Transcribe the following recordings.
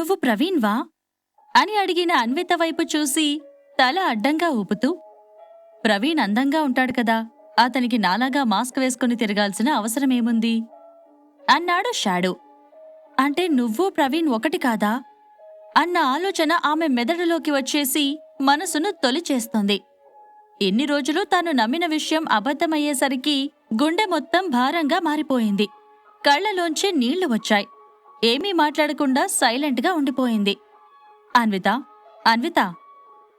నువ్వు ప్రవీణ్వా అని అడిగిన అన్విత వైపు చూసి తల అడ్డంగా ఊపుతూ, ప్రవీణ్ అందంగా ఉంటాడు కదా, అతనికి నాలాగా మాస్క్ వేసుకుని తిరగాల్సిన అవసరమేముంది అన్నాడు షాడో. అంటే నువ్వు ప్రవీణ్ ఒకటి కాదా అన్న ఆలోచన ఆమె మెదడులోకి వచ్చేసి మనసును తొలిచేస్తుంది. ఎన్ని రోజులు తాను నమ్మిన విషయం అబద్ధమయ్యేసరికి గుండె మొత్తం భారంగా మారిపోయింది. కళ్లలోంచి నీళ్లు వచ్చాయి. ఏమీ మాట్లాడకుండా సైలెంట్గా ఉండిపోయింది. అన్విత, అన్విత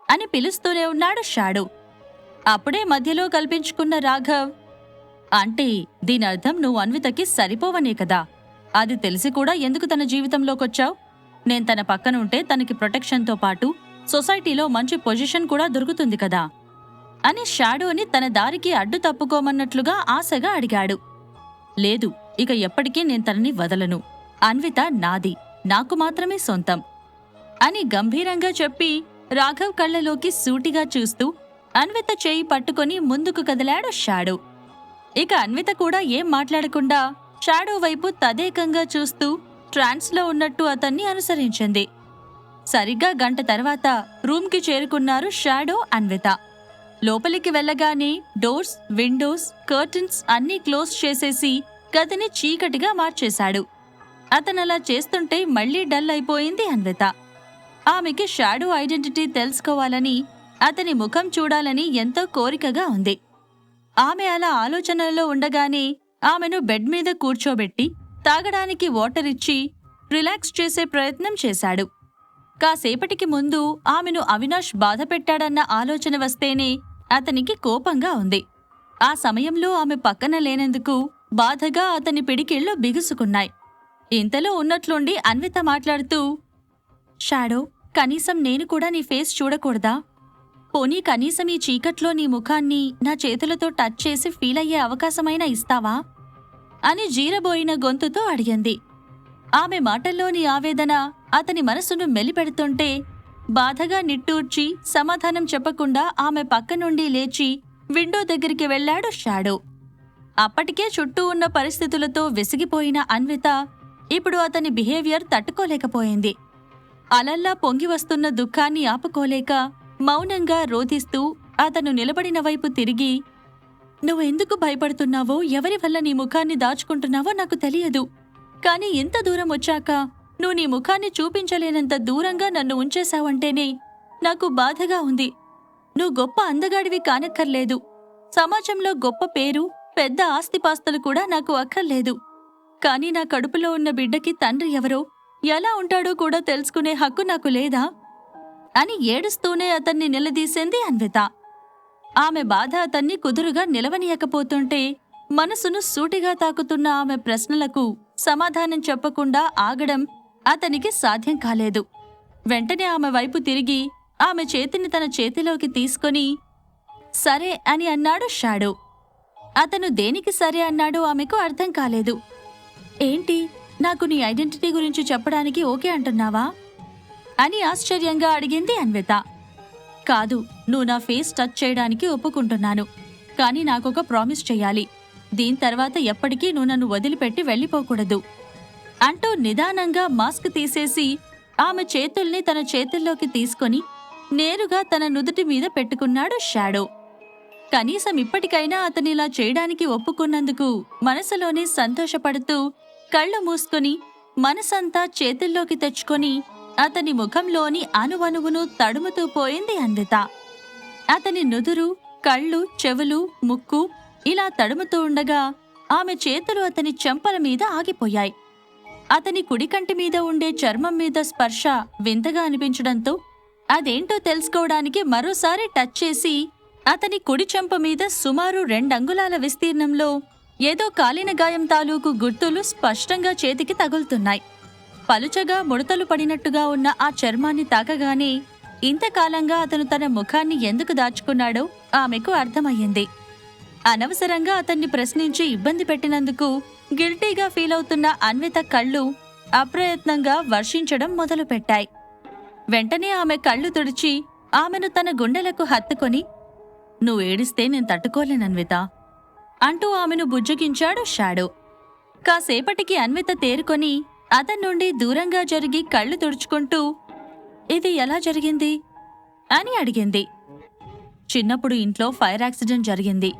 అని పిలుస్తూనే ఉన్నాడు షాడో. అప్పుడే మధ్యలో కల్పించుకున్న రాఘవ్, అంటే దీనర్థం నువ్వు అన్వితకి సరిపోవనే కదా, అది తెలిసి కూడా ఎందుకు తన జీవితంలోకొచ్చావు? నేను తన పక్కనుంటే తనకి ప్రొటెక్షన్తో పాటు సొసైటీలో మంచి పొజిషన్ కూడా దొరుకుతుంది కదా అని షాడోని తన దారికి అడ్డు తప్పుకోమన్నట్లుగా ఆశగా అడిగాడు. లేదు, ఇక ఎప్పటికీ నేను తనని వదలను. అన్విత నాది, నాకు మాత్రమే సొంతం అని గంభీరంగా చెప్పి రాఘవ్ కళ్లలోకి సూటిగా చూస్తూ అన్విత చేయి పట్టుకొని ముందుకు కదిలాడు షాడో. ఇక అన్విత కూడా ఏం మాట్లాడకుండా షాడో వైపు తదేకంగా చూస్తూ ట్రాన్స్లో ఉన్నట్టు అతన్ని అనుసరించింది. సరిగ్గా గంట తర్వాత రూమ్కి చేరుకున్నారు షాడో, అన్విత. లోపలికి వెళ్లగానే డోర్స్, విండోస్, కర్టన్స్ అన్నీ క్లోజ్ చేసేసి గదిని చీకటిగా మార్చేశాడు. అతనలా చేస్తుంటే మళ్లీ డల్ అయిపోయింది అన్విత. ఆమెకి షాడో ఐడెంటిటీ తెలుసుకోవాలని, అతని ముఖం చూడాలని ఎంతో కోరికగా ఉంది. ఆమె అలా ఆలోచనలో ఉండగానే ఆమెను బెడ్ మీద కూర్చోబెట్టి తాగడానికి వాటర్ ఇచ్చి రిలాక్స్ చేసే ప్రయత్నం చేశాడు. కాసేపటికి ముందు ఆమెను అవినాష్ బాధ పెట్టాడన్న ఆలోచన వస్తేనే అతనికి కోపంగా ఉంది. ఆ సమయంలో ఆమె పక్కన లేనందుకు బాధగా అతని పిడికిళ్ళు బిగుసుకున్నాయి. ఇంతలో ఉన్నట్లుండి అన్విత మాట్లాడుతూ, షాడో, కనీసం నేను కూడా నీ ఫేస్ చూడకూడదా? పోనీ కనీసం ఈ చీకట్లో నీ ముఖాన్ని నా చేతులతో టచ్ చేసి ఫీల్ అయ్యే అవకాశమైనా ఇస్తావా అని జీరబోయిన గొంతుతో అడిగింది. ఆమె మాటల్లోని ఆవేదన అతని మనసును మెలిపెడుతుంటే బాధగా నిట్టూర్చి సమాధానం చెప్పకుండా ఆమె పక్క నుండి లేచి విండో దగ్గరికి వెళ్లాడు షాడో. అప్పటికే చుట్టూ ఉన్న పరిస్థితులతో విసిగిపోయిన అన్విత ఇప్పుడు అతని బిహేవియర్ తట్టుకోలేకపోయింది. అలల్లా పొంగి వస్తున్న దుఃఖాన్ని ఆపుకోలేక మౌనంగా రోధిస్తూ అతను నిలబడిన వైపు తిరిగి, నువ్వెందుకు భయపడుతున్నావో, ఎవరి వల్ల నీ ముఖాన్ని దాచుకుంటున్నావో నాకు తెలియదు. కాని ఇంత దూరం వచ్చాక నువ్వు నీ ముఖాన్ని చూపించలేనంత దూరంగా నన్ను ఉంచేశావంటేనే నాకు బాధగా ఉంది. నువ్వు గొప్ప అందగాడివి కానక్కర్లేదు. సమాజంలో గొప్ప పేరు, పెద్ద ఆస్తిపాస్తులు కూడా నాకు అక్కర్లేదు. కాని నా కడుపులో ఉన్న బిడ్డకి తండ్రి ఎవరో, ఎలా ఉంటాడో కూడా తెలుసుకునే హక్కు నాకు లేదా అని ఏడుస్తూనే అతన్ని నిలదీసింది అన్విత. ఆమె బాధ అతన్ని కుదురుగా నిలవనీయకపోతుంటే మనసును సూటిగా తాకుతున్న ఆమె ప్రశ్నలకు సమాధానం చెప్పకుండా ఆగడం అతనికి సాధ్యం కాలేదు. వెంటనే ఆమె వైపు తిరిగి ఆమె చేతిని తన చేతిలోకి తీసుకొని సరే అని అన్నాడు షాడో. అతను దేనికి సరే అన్నాడో ఆమెకు అర్థం కాలేదు. ఏంటి, నాకు నీ ఐడెంటిటీ గురించి చెప్పడానికి ఓకే అంటున్నావా అని ఆశ్చర్యంగా అడిగింది అన్విత. కాదు, నువ్వు నా ఫేస్ టచ్ చేయడానికి ఒప్పుకుంటున్నాను. కానీ నాకొక ప్రామిస్ చెయ్యాలి. దీని తర్వాత ఎప్పటికీ నువ్వు నన్ను వదిలిపెట్టి వెళ్ళిపోకూడదు అంటూ నిదానంగా మాస్క్ తీసేసి ఆమె చేతుల్ని తన చేతుల్లోకి తీసుకొని నేరుగా తన నుదుటి మీద పెట్టుకున్నాడు షాడో. కనీసం ఇప్పటికైనా అతనిలా చేయడానికి ఒప్పుకున్నందుకు మనసులోనే సంతోషపడుతూ కళ్ళు మూసుకొని మనసంతా చేతుల్లోకి తెచ్చుకొని అతని ముఖంలోని అణువణువును తడుముతూ పోయింది అన్విత. అతని నుదురు, కళ్ళు, చెవులు, ముక్కు ఇలా తడుముతూ ఉండగా ఆమె చేతులు అతని చెంపల మీద ఆగిపోయాయి. అతని కుడికంటి మీద ఉండే చర్మం మీద స్పర్శ వింతగా అనిపించడంతో అదేంటో తెలుసుకోవడానికి మరోసారి టచ్ చేసి అతని కుడి చెంప మీద సుమారు 2 అంగుళాల విస్తీర్ణంలో ఏదో కాలిన గాయం తాలూకు గుర్తులు స్పష్టంగా చేతికి తగులుతున్నాయి. పలుచగా ముడతలు పడినట్టుగా ఉన్న ఆ చర్మాన్ని తాకగానే ఇంతకాలంగా అతను తన ముఖాన్ని ఎందుకు దాచుకున్నాడో ఆమెకు అర్థమయ్యింది. అనవసరంగా అతన్ని ప్రశ్నించి ఇబ్బంది పెట్టినందుకు గిల్టీగా ఫీల్ అవుతున్న అన్విత కళ్ళు అప్రయత్నంగా వర్షించడం మొదలుపెట్టాయి. వెంటనే ఆమె కళ్ళు తుడిచి ఆమెను తన గుండెలకు హత్తుకొని, నువ్వు ఏడిస్తే నేను తట్టుకోలేనన్విత అంటూ ఆమెను బుజ్జగించాడు షాడో. కాసేపటికి అన్విత తేరుకొని అతని నుండి దూరంగా జరిగి కళ్ళు తుడుచుకుంటూ ఇది ఎలా జరిగింది అని అడిగింది. చిన్నప్పుడు ఇంట్లో ఫైర్ యాక్సిడెంట్ జరిగింది.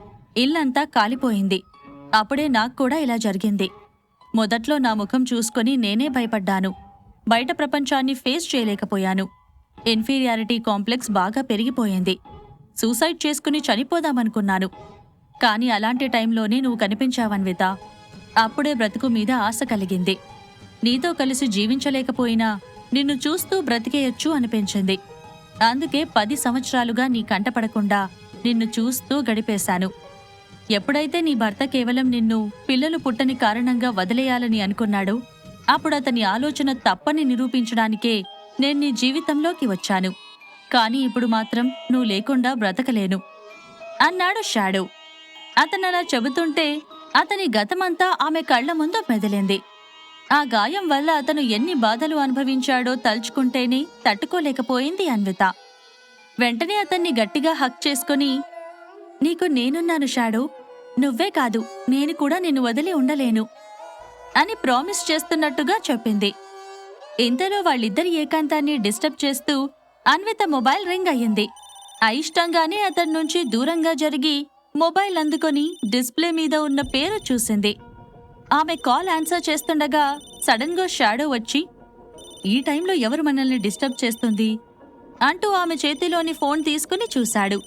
ఇల్లంతా కాలిపోయింది. అప్పుడే నాకు కూడా ఇలా జరిగింది. మొదట్లో నా ముఖం చూసుకొని నేనే భయపడ్డాను. బయట ప్రపంచాన్ని ఫేస్ చేయలేకపోయాను. ఇన్ఫీరియారిటీ కాంప్లెక్స్ బాగా పెరిగిపోయింది. సూసైడ్ చేసుకుని చనిపోదామనుకున్నాను. కానీ అలాంటి టైంలోనే నువ్వు కనిపించావన్విత. అప్పుడే బ్రతుకు మీద ఆశ కలిగింది. నీతో కలిసి జీవించలేకపోయినా నిన్ను చూస్తూ బ్రతికేయొచ్చు అనిపించింది. అందుకే 10 సంవత్సరాలుగా నీ కంటపడకుండా నిన్ను చూస్తూ గడిపేశాను. ఎప్పుడైతే నీ భర్త కేవలం నిన్ను పిల్లలు పుట్టని కారణంగా వదిలేయాలని అనుకున్నాడో అప్పుడు అతని ఆలోచన తప్పని నిరూపించడానికే నేను నీ జీవితంలోకి వచ్చాను. కానీ ఇప్పుడు మాత్రం నువ్వు లేకుండా బ్రతకలేను అన్నాడు షాడో. అతనలా చెబుతుంటే అతని గతమంతా ఆమె కళ్ల ముందు మెదిలింది. ఆ గాయం వల్ల అతను ఎన్ని బాధలు అనుభవించాడో తలుచుకుంటేనే తట్టుకోలేకపోయింది అన్విత. వెంటనే అతన్ని గట్టిగా హక్ చేసుకుని, నీకు నేనున్నాను షాడో, నువ్వే కాదు నేను కూడా నిన్ను వదిలి ఉండలేను అని ప్రామిస్ చేస్తున్నట్టుగా చెప్పింది. ఇంతలో వాళ్ళిద్దరి ఏకాంతాన్ని డిస్టర్బ్ చేస్తూ అన్విత మొబైల్ రింగ్ అయ్యింది. అయిష్టంగానే అతడి నుంచి దూరంగా జరిగి మొబైల్ అందుకొని డిస్ప్లే మీద ఉన్న పేరు చూసింది. ఆమె కాల్ ఆన్సర్ చేస్తుండగా సడన్ గా షాడో వచ్చి, ఈ టైంలో ఎవరు మనల్ని డిస్టర్బ్ చేస్తుంది అంటూ ఆమె చేతిలోని ఫోన్ తీసుకుని చూశాడు.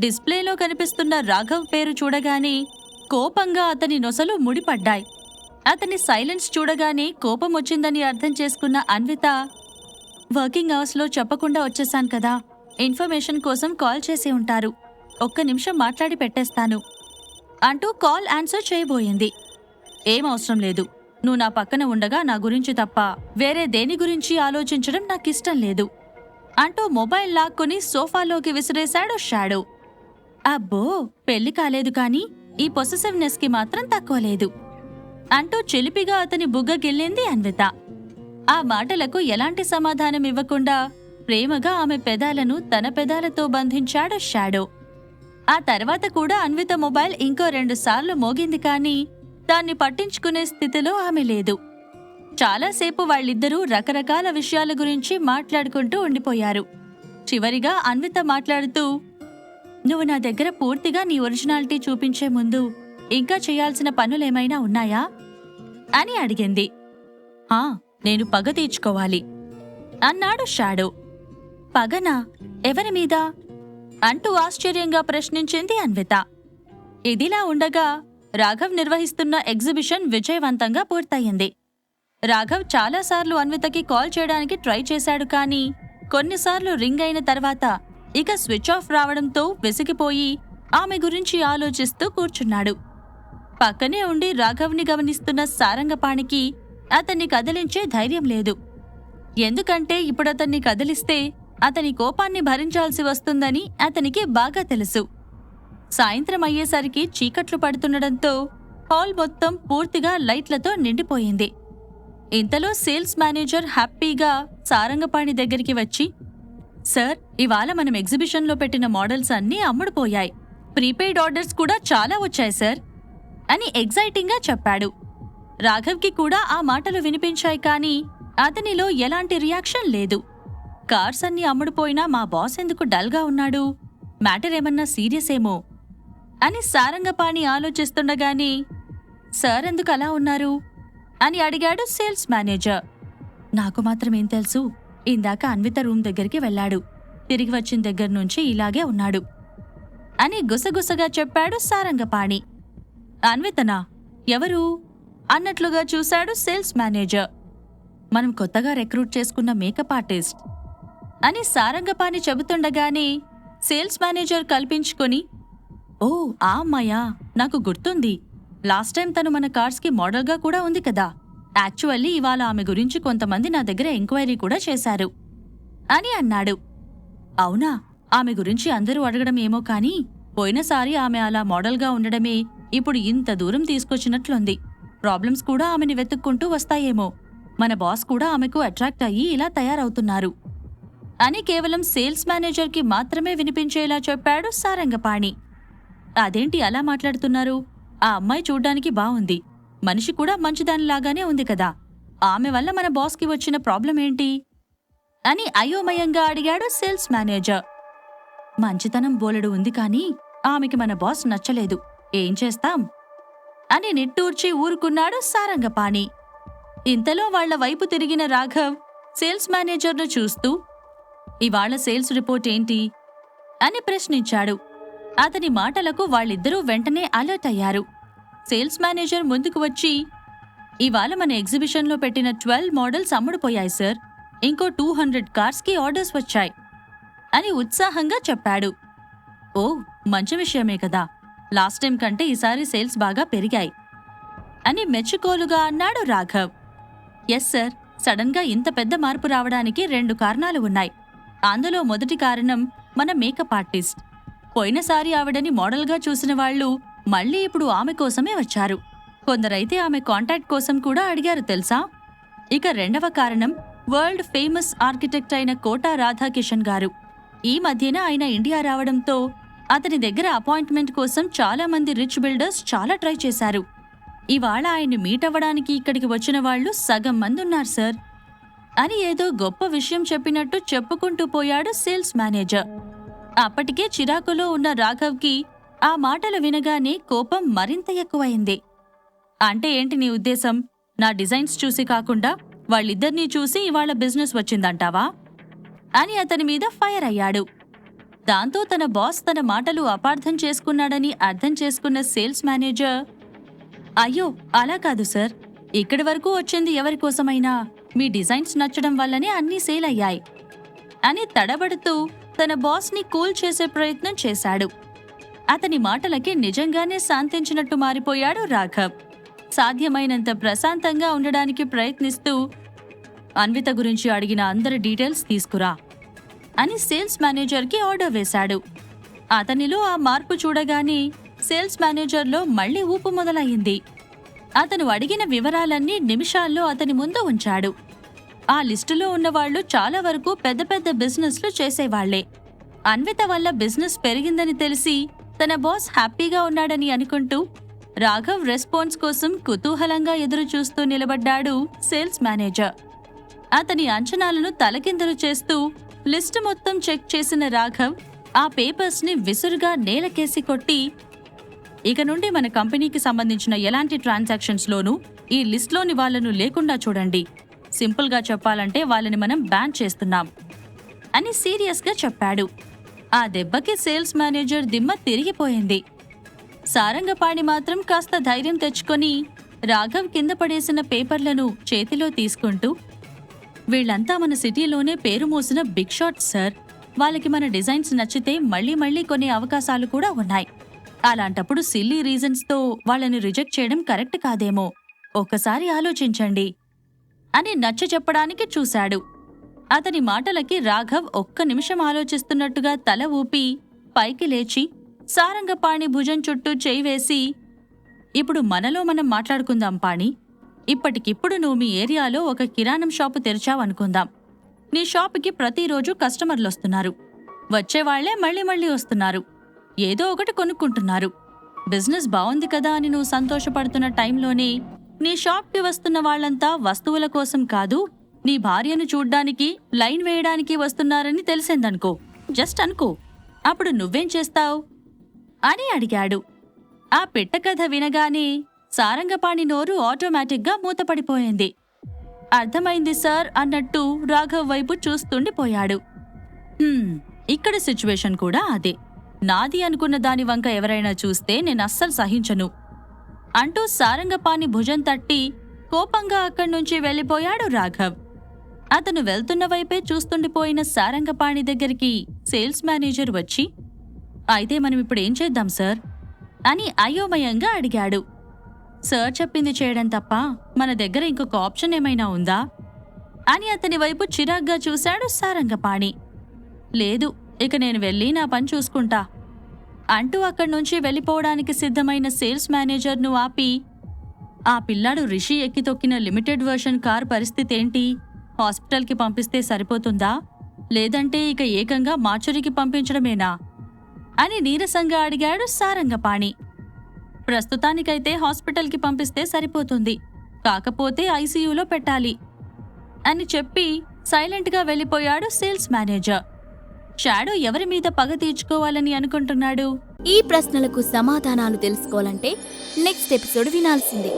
డిస్ప్లేలో కనిపిస్తున్న రాఘవ్ పేరు చూడగానే కోపంగా అతని నొసలు ముడిపడ్డాయి. అతని సైలెన్స్ చూడగానే కోపం వచ్చిందని అర్థం చేసుకున్న అన్విత, వర్కింగ్ అవర్స్లో చెప్పకుండా వచ్చేశాను కదా, ఇన్ఫర్మేషన్ కోసం కాల్ చేసి ఉంటారు, ఒక్క నిమిషం మాట్లాడి పెట్టేస్తాను అంటూ కాల్ ఆన్సర్ చేయబోయింది. ఏం అవసరం లేదు, నువ్వు నా పక్కన ఉండగా నా గురించి తప్ప వేరే దేని గురించి ఆలోచించడం నాకిష్టం లేదు అంటూ మొబైల్ లాక్కుని సోఫాలోకి విసిరేశాడు షాడో. అబ్బో, పెళ్లి కాలేదు కానీ ఈ పొసెసివ్నెస్ కి మాత్రం తక్కువ లేదు అంటూ చిలిపిగా అతని బుగ్గ గిల్లింది అన్విత. ఆ మాటలకు ఎలాంటి సమాధానం ఇవ్వకుండా ప్రేమగా ఆమె పెదాలను తన పెదాలతో బంధించాడు షాడో. ఆ తర్వాత కూడా అన్విత మొబైల్ ఇంకో 2 సార్లు మోగింది కానీ దాన్ని పట్టించుకునే స్థితిలో ఆమె లేదు. చాలాసేపు వాళ్ళిద్దరూ రకరకాల విషయాల గురించి మాట్లాడుకుంటూ ఉండిపోయారు. చివరిగా అన్విత మాట్లాడుతూ, నువ్వు నా దగ్గర పూర్తిగా నీ ఒరిజినాలిటీ చూపించే ముందు ఇంకా చేయాల్సిన పనులేమైనా ఉన్నాయా అని అడిగింది. నేను పగ తీర్చుకోవాలి అన్నాడు షాడో. పగనా? ఎవరి మీద అంటూ ఆశ్చర్యంగా ప్రశ్నించింది అన్విత. ఇదిలా ఉండగా రాఘవ్ నిర్వహిస్తున్న ఎగ్జిబిషన్ విజయవంతంగా పూర్తయింది. రాఘవ్ చాలాసార్లు అన్వితకి కాల్ చేయడానికి ట్రై చేశాడు కానీ కొన్నిసార్లు రింగ్ అయిన తర్వాత ఇక స్విచ్ ఆఫ్ రావడంతో విసిగిపోయి ఆమె గురించి ఆలోచిస్తూ కూర్చున్నాడు. పక్కనే ఉండి రాఘవ్ని గమనిస్తున్న సారంగపాణికి అతన్ని కదిలించే ధైర్యం లేదు. ఎందుకంటే ఇప్పుడతన్ని కదిలిస్తే అతని కోపాన్ని భరించాల్సి వస్తుందని అతనికి బాగా తెలుసు. సాయంత్రం అయ్యేసరికి చీకట్లు పడుతుండడంతో హాల్ మొత్తం పూర్తిగా లైట్లతో నిండిపోయింది. ఇంతలో సేల్స్ మేనేజర్ హ్యాపీగా సారంగపాణి దగ్గరికి వచ్చి, సార్, ఇవాళ మనం ఎగ్జిబిషన్లో పెట్టిన మోడల్స్ అన్నీ అమ్ముడుపోయాయి, ప్రీపెయిడ్ ఆర్డర్స్ కూడా చాలా వచ్చాయి సార్ అని ఎగ్జైటింగ్గా చెప్పాడు. రాఘవ్కి కూడా ఆ మాటలు వినిపించాయి కానీ అతనిలో ఎలాంటి రియాక్షన్ లేదు. కార్స్ అన్నీ అమ్ముడుపోయినా మా బాస్ ఎందుకు డల్గా ఉన్నాడు, మ్యాటర్ ఏమన్నా సీరియస్ ఏమో అని సారంగపాణి ఆలోచిస్తుండగానే, సార్ ఎందుకు అలా ఉన్నారు అని అడిగాడు సేల్స్ మేనేజర్. నాకు మాత్రం ఏం తెలుసు, ఇందాక అన్విత రూమ్ దగ్గరికి వెళ్ళాడు, తిరిగి వచ్చిన దగ్గర నుంచి ఇలాగే ఉన్నాడు అని గుసగుసగా చెప్పాడు సారంగపాణి. అన్వితనా? ఎవరు అన్నట్లుగా చూశాడు సేల్స్ మేనేజర్. మనం కొత్తగా రిక్రూట్ చేసుకున్న మేకప్ ఆర్టిస్ట్ అని సారంగపాణి చెబుతుండగానే సేల్స్ మేనేజర్ కల్పించుకొని, ఓ ఆ అమ్మాయా, నాకు గుర్తుంది, లాస్ట్ టైం తను మన కార్స్కి మోడల్గా కూడా ఉంది కదా, యాక్చువల్లీ ఇవాళ ఆమె గురించి కొంతమంది నా దగ్గర ఎంక్వైరీ కూడా చేశారు అని అన్నాడు. అవునా? ఆమె గురించి అందరూ అడగడం ఏమో కానీ పోయినసారి ఆమె అలా మోడల్గా ఉండడమే ఇప్పుడు ఇంత దూరం తీసుకొచ్చినట్లుంది. ప్రాబ్లమ్స్ కూడా ఆమెని వెతుక్కుంటూ వస్తాయేమో, మన బాస్ కూడా ఆమెకు అట్రాక్ట్ అయ్యి ఇలా తయారవుతున్నారు అని కేవలం సేల్స్ మేనేజర్కి మాత్రమే వినిపించేలా చెప్పాడు సారంగపాణి. అదేంటి అలా మాట్లాడుతున్నారు? ఆ అమ్మాయి చూడ్డానికి బావుంది, మనిషి కూడా మంచిదానిలాగానే ఉంది కదా, ఆమె వల్ల మన బాస్కి వచ్చిన ప్రాబ్లం ఏంటి అని అయోమయంగా అడిగాడు సేల్స్ మేనేజర్. మంచితనం బోలెడు ఉంది కానీ ఆమెకి మన బాస్ నచ్చలేదు, ఏం చేస్తాం అని నిట్టూర్చి ఊరుకున్నాడు సారంగపాణి. ఇంతలో వాళ్ల వైపు తిరిగిన రాఘవ్ సేల్స్ మేనేజర్ను చూస్తూ, ఇవాళ సేల్స్ రిపోర్ట్ ఏంటి అని ప్రశ్నించాడు. అతని మాటలకు వాళ్ళిద్దరూ వెంటనే అలర్ట్ అయ్యారు. సేల్స్ మేనేజర్ ముందుకు వచ్చి, ఇవాళ మన ఎగ్జిబిషన్లో పెట్టిన 12 మోడల్స్ అమ్ముడుపోయాయి సార్, ఇంకో 200 కార్స్కి ఆర్డర్స్ వచ్చాయి అని ఉత్సాహంగా చెప్పాడు. ఓ, మంచి విషయమే కదా, లాస్ట్ టైం కంటే ఈసారి సేల్స్ బాగా పెరిగాయి అని మెచ్చుకోలుగా అన్నాడు రాఘవ్. ఎస్ సార్, సడన్గా ఇంత పెద్ద మార్పు రావడానికి 2 కారణాలు ఉన్నాయి. అందులో మొదటి కారణం మన మేకప్ ఆర్టిస్ట్. పోయినసారి ఆవిడని మోడల్గా చూసిన వాళ్ళు మళ్ళీ ఇప్పుడు ఆమె కోసమే వచ్చారు. కొందరైతే ఆమె కాంటాక్ట్ కోసం కూడా అడిగారు తెలుసా. ఇక రెండవ కారణం వరల్డ్ ఫేమస్ ఆర్కిటెక్ట్ అయిన కోటా రాధాకిషన్ గారు. ఈ మధ్యన ఆయన ఇండియా రావడంతో అతని దగ్గర అపాయింట్మెంట్ కోసం చాలా మంది రిచ్ బిల్డర్స్ చాలా ట్రై చేశారు. ఇవాళ ఆయన్ని మీట్ అవ్వడానికి ఇక్కడికి వచ్చిన వాళ్ళు సగం మంది ఉన్నారు సార్ అని ఏదో గొప్ప విషయం చెప్పినట్టు చెప్పుకుంటూ పోయాడు సేల్స్ మేనేజర్. అప్పటికే చిరాకులో ఉన్న రాఘవ్కి ఆ మాటలు వినగానే కోపం మరింత ఎక్కువైంది. అంటే ఏంటి నీ ఉద్దేశం? నా డిజైన్స్ చూసి కాకుండా వాళ్ళిద్దరినీ చూసి ఇవాళ బిజినెస్ వచ్చిందంటావా అని అతని మీద ఫైర్ అయ్యాడు. దాంతో తన బాస్ తన మాటలు అపార్థం చేసుకున్నాడని అర్థం చేసుకున్న సేల్స్ మేనేజర్, అయ్యో అలా కాదు సార్, ఇక్కడి వరకు వచ్చింది ఎవరికోసమైనా మీ డిజైన్స్ నచ్చడం వల్లనే అన్నీ సేల్ అయ్యాయి అని తడబడుతూ తన బాస్ని కూల్ చేసే ప్రయత్నం చేశాడు. అతని మాటలకి నిజంగానే శాంతించినట్టు మారిపోయాడు రాఘవ్. సాధ్యమైనంత ప్రశాంతంగా ఉండడానికి ప్రయత్నిస్తూ, అన్విత గురించి అడిగిన అందరి డీటెయిల్స్ తీసుకురా అని సేల్స్ మేనేజర్కి ఆర్డర్ వేశాడు. అతనిలో ఆ మార్పు చూడగానే సేల్స్ మేనేజర్లో మళ్లీ ఊపు మొదలయ్యింది. అతను అడిగిన వివరాలన్నీ నిమిషాల్లో అతని ముందు ఉంచాడు. ఆ లిస్టులో ఉన్నవాళ్లు చాలా వరకు పెద్ద పెద్ద బిజినెస్లు చేసేవాళ్లే. అన్విత వల్ల బిజినెస్ పెరిగిందని తెలిసి తన బాస్ హ్యాపీగా ఉన్నాడని అనుకుంటూ రాఘవ్ రెస్పాన్స్ కోసం కుతూహలంగా ఎదురుచూస్తూ నిలబడ్డాడు సేల్స్ మేనేజర్. అతని అంచనాలను తలకిందులు చేస్తూ లిస్టు మొత్తం చెక్ చేసిన రాఘవ్ ఆ పేపర్స్ని విసురుగా నేలకేసి కొట్టి, ఇక నుండి మన కంపెనీకి సంబంధించిన ఎలాంటి ట్రాన్సాక్షన్స్లోనూ ఈ లిస్ట్లోని వాళ్లను లేకుండా చూడండి. సింపుల్గా చెప్పాలంటే వాళ్ళని మనం బ్యాన్ చేస్తున్నాం అని సీరియస్గా చెప్పాడు. ఆ దెబ్బకి సేల్స్ మేనేజర్ దిమ్మ తిరిగిపోయింది. సారంగపాణి మాత్రం కాస్త ధైర్యం తెచ్చుకొని రాఘవ్ కింద పడేసిన పేపర్లను చేతిలో తీసుకుంటూ, వీళ్లంతా మన సిటీలోనే పేరు మోసిన బిగ్ షాట్ సార్, వాళ్ళకి మన డిజైన్స్ నచ్చితే మళ్లీ మళ్లీ కొనే అవకాశాలు కూడా ఉన్నాయి. అలాంటప్పుడు సిల్లీ రీజన్స్తో వాళ్ళని రిజెక్ట్ చేయడం కరెక్ట్ కాదేమో, ఒక్కసారి ఆలోచించండి అని నచ్చ చెప్పడానికి చూశాడు. అతని మాటలకి రాఘవ్ ఒక్క నిమిషం ఆలోచిస్తున్నట్టుగా తల ఊపి పైకి లేచి సారంగపాణి భుజం చుట్టూ చేయి వేసి, ఇప్పుడు మనలో మనం మాట్లాడుకుందాం పాణి. ఇప్పటికిప్పుడు నువ్వు మీ ఏరియాలో ఒక కిరాణం షాపు తెరిచావనుకుందాం. నీ షాపుకి ప్రతిరోజు కస్టమర్లొస్తున్నారు. వచ్చేవాళ్లే మళ్ళీ మళ్ళీ వస్తున్నారు, ఏదో ఒకటి కొనుక్కుంటున్నారు. బిజినెస్ బావుంది కదా అని నువ్వు సంతోషపడుతున్న టైంలోనే నీ షాప్కి వస్తున్న వాళ్లంతా వస్తువుల కోసం కాదు, నీ భార్యను చూడ్డానికి లైన్ వేయడానికి వస్తున్నారని తెలిసిందనుకో, జస్ట్ అనుకో, అప్పుడు నువ్వేం చేస్తావు అని అడిగాడు. ఆ పిట్టకథ వినగానే సారంగపాణి నోరు ఆటోమేటిక్గా మూతపడిపోయింది. అర్థమైంది సార్ అన్నట్టు రాఘవ్ వైపు చూస్తుండిపోయాడు. ఇక్కడ సిచ్యువేషన్ కూడా అదే. నాది అనుకున్న దాని వంక ఎవరైనా చూస్తే నేనస్సలు సహించను అంటూ సారంగపాణి భుజం తట్టి కోపంగా అక్కడ్నుంచి వెళ్ళిపోయాడు రాఘవ్. అతను వెళ్తున్న వైపే చూస్తుండిపోయిన సారంగపాణి దగ్గరికి సేల్స్ మేనేజర్ వచ్చి, అయితే మనం ఇప్పుడేం చేద్దాం సార్ అని అయోమయంగా అడిగాడు. సార్ చెప్పింది చేయడం తప్ప మన దగ్గర ఇంకొక ఆప్షన్ ఏమైనా ఉందా అని అతని వైపు చిరాగ్గా చూశాడు సారంగపాణి. లేదు, ఇక నేను వెళ్ళి నా పని చూసుకుంటా అంటూ అక్కడ్నుంచి వెళ్ళిపోవడానికి సిద్ధమైన సేల్స్ మేనేజర్ను ఆపి, ఆ పిల్లాడు రిషి ఎక్కి తొక్కిన లిమిటెడ్ వర్షన్ కార్ పరిస్థితేంటి? హాస్పిటల్కి పంపిస్తే సరిపోతుందా, లేదంటే ఇక ఏకంగా మార్చురికి పంపించడమేనా అని నీరసంగా అడిగాడు సారంగపాణి. ప్రస్తుతానికైతే హాస్పిటల్కి పంపిస్తే సరిపోతుంది. కాకపోతే ఐసీయూలో పెట్టాలి అని చెప్పి సైలెంట్గా వెళ్ళిపోయాడు సేల్స్ మేనేజర్. షాడో ఎవరి మీద పగ తీర్చుకోవాలని అనుకుంటున్నాడు? ఈ ప్రశ్నలకు సమాధానాలు తెలుసుకోవాలంటే నెక్స్ట్ ఎపిసోడ్ వినాల్సిందే.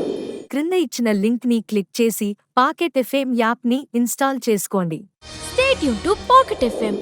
క్రింద ఇచ్చిన లింక్ ని క్లిక్ చేసి పాకెట్ ఎఫ్ఎం యాప్ ని ఇన్స్టాల్ చేసుకోండి. Stay tune to pocket FM.